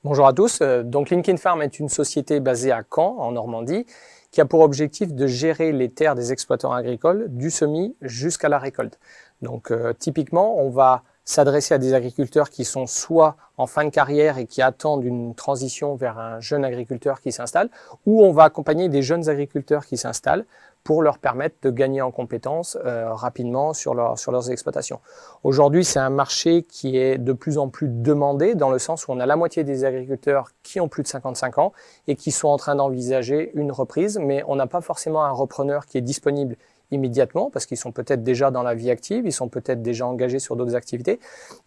Bonjour à tous, donc Linkin Farm est une société basée à Caen, en Normandie, qui a pour objectif de gérer les terres des exploitants agricoles du semis jusqu'à la récolte. Donc typiquement, on va s'adresser à des agriculteurs qui sont soit en fin de carrière et qui attendent une transition vers un jeune agriculteur qui s'installe, ou on va accompagner des jeunes agriculteurs qui s'installent pour leur permettre de gagner en compétences rapidement sur leurs exploitations. Aujourd'hui, c'est un marché qui est de plus en plus demandé dans le sens où on a la moitié des agriculteurs qui ont plus de 55 ans et qui sont en train d'envisager une reprise, mais on n'a pas forcément un repreneur qui est disponible immédiatement parce qu'ils sont peut-être déjà dans la vie active, ils sont peut-être déjà engagés sur d'autres activités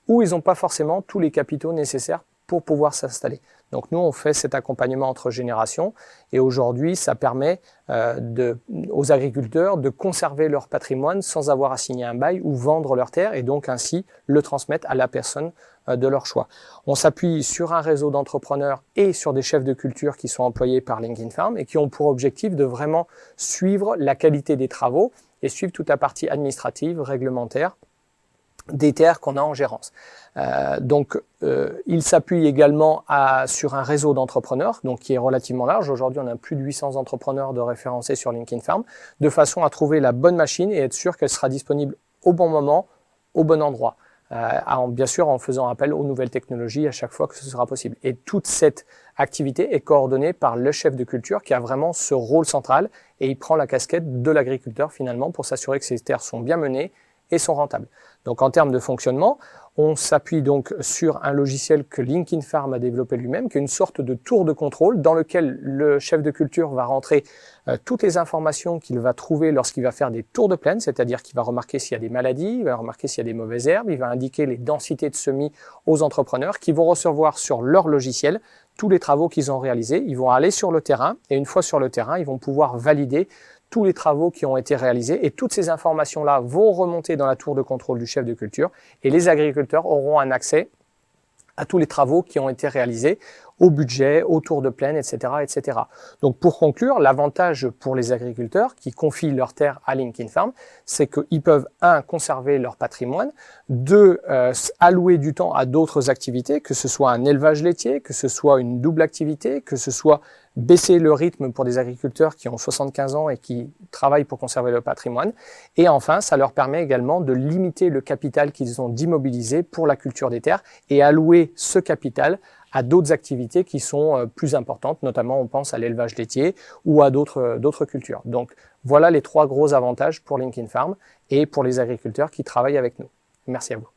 ou ils n'ont pas forcément tous les capitaux nécessaires pour pouvoir s'installer. Donc nous, on fait cet accompagnement entre générations et aujourd'hui, ça permet aux agriculteurs de conserver leur patrimoine sans avoir à signer un bail ou vendre leur terre et donc ainsi le transmettre à la personne de leur choix. On s'appuie sur un réseau d'entrepreneurs et sur des chefs de culture qui sont employés par Linkin Farm et qui ont pour objectif de vraiment suivre la qualité des travaux et suivre toute la partie administrative, réglementaire des terres qu'on a en gérance. Il s'appuie également sur un réseau d'entrepreneurs donc qui est relativement large. Aujourd'hui, on a plus de 800 entrepreneurs de référencés sur Linkin Farm, de façon à trouver la bonne machine et être sûr qu'elle sera disponible au bon moment, au bon endroit. Bien sûr en faisant appel aux nouvelles technologies à chaque fois que ce sera possible. Et toute cette activité est coordonnée par le chef de culture qui a vraiment ce rôle central et il prend la casquette de l'agriculteur finalement pour s'assurer que ces terres sont bien menées et sont rentables. Donc en termes de fonctionnement, on s'appuie donc sur un logiciel que Linkin Farm a développé lui-même, qui est une sorte de tour de contrôle dans lequel le chef de culture va rentrer toutes les informations qu'il va trouver lorsqu'il va faire des tours de plaine, c'est-à-dire qu'il va remarquer s'il y a des maladies, il va remarquer s'il y a des mauvaises herbes, il va indiquer les densités de semis aux entrepreneurs qui vont recevoir sur leur logiciel tous les travaux qu'ils ont réalisés. Ils vont aller sur le terrain et une fois sur le terrain, ils vont pouvoir valider tous les travaux qui ont été réalisés et toutes ces informations-là vont remonter dans la tour de contrôle du chef de culture et les agriculteurs auront un accès à tous les travaux qui ont été réalisés, au budget, au tour de plaine, etc., etc. Donc pour conclure, l'avantage pour les agriculteurs qui confient leurs terres à Linkin Farm, c'est qu'ils peuvent, conserver leur patrimoine, allouer du temps à d'autres activités, que ce soit un élevage laitier, que ce soit une double activité, que ce soit baisser le rythme pour des agriculteurs qui ont 75 ans et qui travaillent pour conserver leur patrimoine. Et enfin, ça leur permet également de limiter le capital qu'ils ont d'immobiliser pour la culture des terres et allouer ce capital à d'autres activités qui sont plus importantes, notamment on pense à l'élevage laitier ou à d'autres cultures. Donc voilà les trois gros avantages pour Linkin Farm et pour les agriculteurs qui travaillent avec nous. Merci à vous.